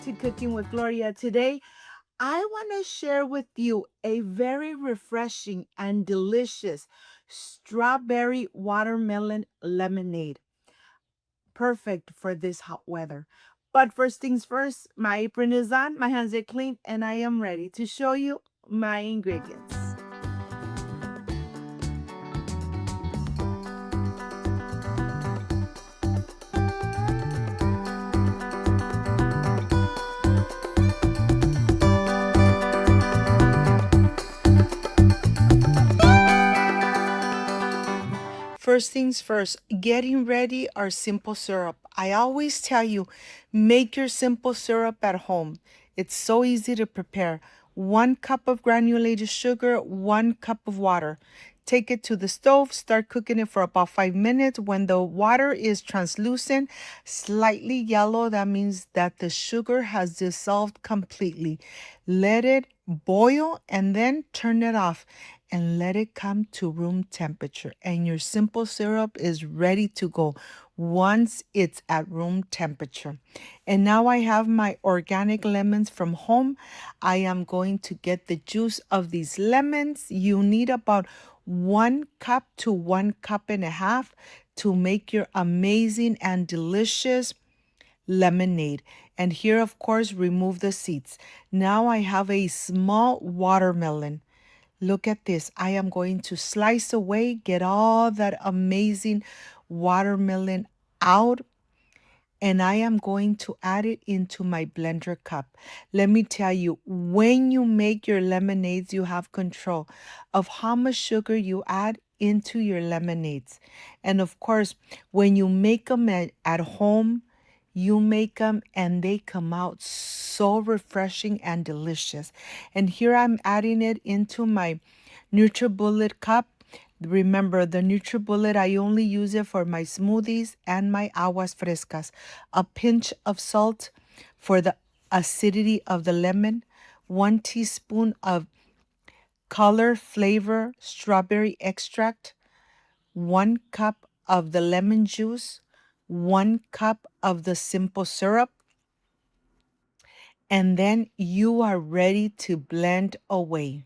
to Cooking with Gloria. Today, I want to share with you a very refreshing and delicious strawberry watermelon lemonade. Perfect for this hot weather. But first things first, my apron is on, my hands are clean, and I am ready to show you my ingredients. First things first, getting ready our simple syrup. I always tell you, make your simple syrup at home. It's so easy to prepare. 1 cup of granulated sugar, 1 cup of water. Take it to the stove, start cooking it for about 5 minutes. When the water is translucent, slightly yellow, that means that the sugar has dissolved completely. Let it boil and then turn it off and let it come to room temperature. And your simple syrup is ready to go once it's at room temperature. And now I have my organic lemons from home. I am going to get the juice of these lemons. You need about 1 cup to 1.5 cups to make your amazing and delicious lemonade. And here, of course, remove the seeds. Now I have a small watermelon. Look at this. I am going to slice away, get all that amazing watermelon out, and I am going to add it into my blender cup. Let me tell you, when you make your lemonades, you have control of how much sugar you add into your lemonades. And of course, when you make them at home, you make them and they come out so refreshing and delicious. And here I'm adding it into my NutriBullet cup. Remember, the NutriBullet, I only use it for my smoothies and my aguas frescas. A pinch of salt for the acidity of the lemon. 1 teaspoon of color flavor strawberry extract. 1 cup of the lemon juice. 1 cup of the simple syrup. And then you are ready to blend away.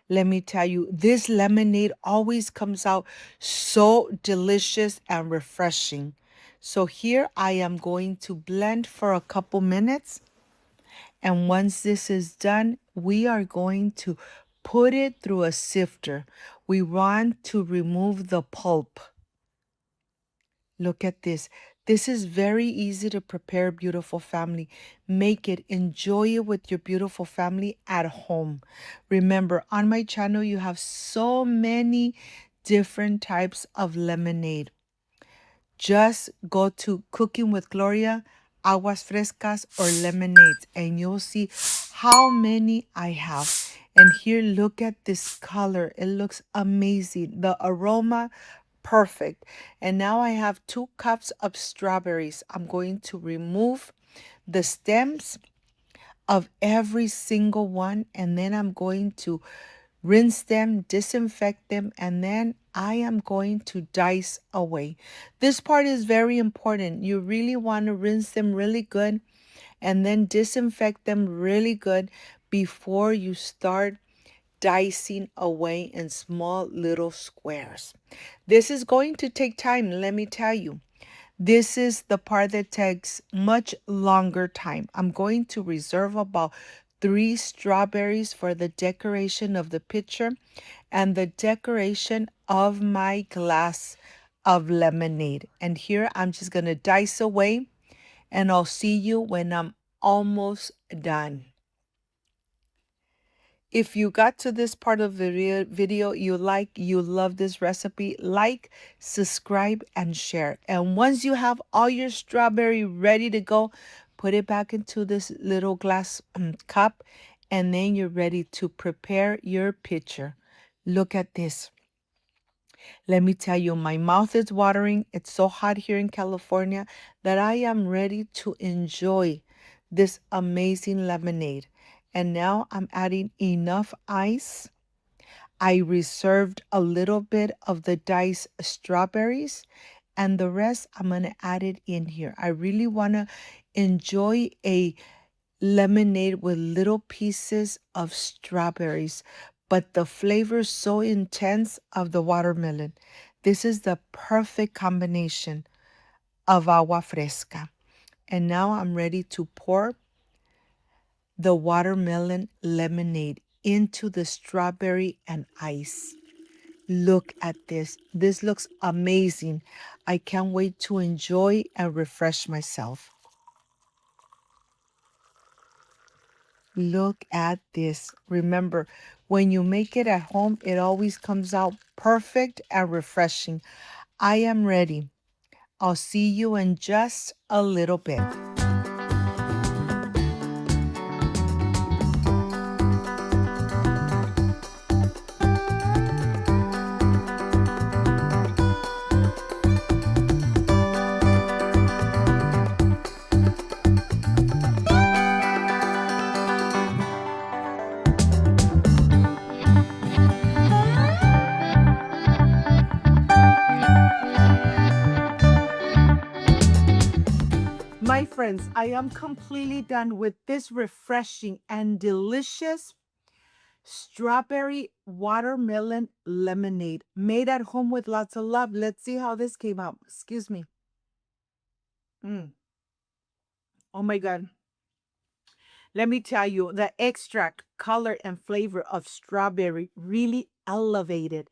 Let me tell you, this lemonade always comes out so delicious and refreshing. So here I am going to blend for a couple minutes. And once this is done, we are going to put it through a sifter. We want to remove the pulp. Look at this. This is very easy to prepare, beautiful family. Make it, enjoy it with your beautiful family at home. Remember, on my channel, you have so many different types of lemonade. Just go to Cooking with Gloria, Aguas Frescas, or Lemonades, and you'll see how many I have. And here, look at this color. It looks amazing. The aroma, perfect. And now I have 2 cups of strawberries. I'm going to remove the stems of every single one, and then I'm going to rinse them, disinfect them, and then I am going to dice away. This part is very important. You really want to rinse them really good and then disinfect them really good before you start dicing away in small little squares. This is going to take time, let me tell you. This is the part that takes much longer time. I'm going to reserve about 3 strawberries for the decoration of the pitcher and the decoration of my glass of lemonade. And here I'm just going to dice away, and I'll see you when I'm almost done. If you got to this part of the video, you love this recipe, like, subscribe, and share. And once you have all your strawberry ready to go, put it back into this little glass cup, and then you're ready to prepare your pitcher. Look at this. Let me tell you, my mouth is watering. It's so hot here in California that I am ready to enjoy this amazing lemonade. And now I'm adding enough ice. I reserved a little bit of the diced strawberries, and the rest I'm going to add it in here. I really want to enjoy a lemonade with little pieces of strawberries, but the flavor so intense of the watermelon. This is the perfect combination of agua fresca. And now I'm ready to pour the watermelon lemonade into the strawberry and ice. Look at this. This looks amazing. I can't wait to enjoy and refresh myself. Look at this. Remember, when you make it at home, it always comes out perfect and refreshing. I am ready. I'll see you in just a little bit. My friends, I am completely done with this refreshing and delicious strawberry watermelon lemonade made at home with lots of love. Let's see how this came out. Excuse me. Oh my God. Let me tell you, the extract, color, and flavor of strawberry really elevated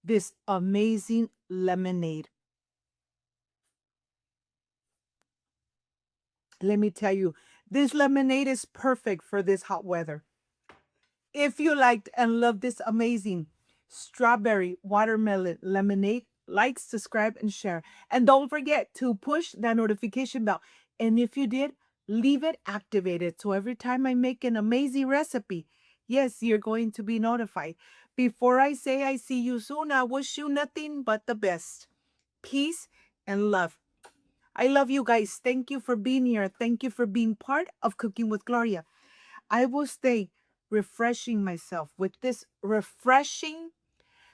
this amazing lemonade. Let me tell you, this lemonade is perfect for this hot weather. If you liked and loved this amazing strawberry watermelon lemonade, like, subscribe, and share. And don't forget to push that notification bell. And if you did, leave it activated. So every time I make an amazing recipe, yes, you're going to be notified. Before I say I see you soon, I wish you nothing but the best. Peace and love. I love you guys. Thank you for being here. Thank you for being part of Cooking with Gloria. I will stay refreshing myself with this refreshing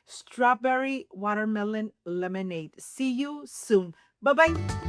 strawberry watermelon lemonade. See you soon. Bye bye.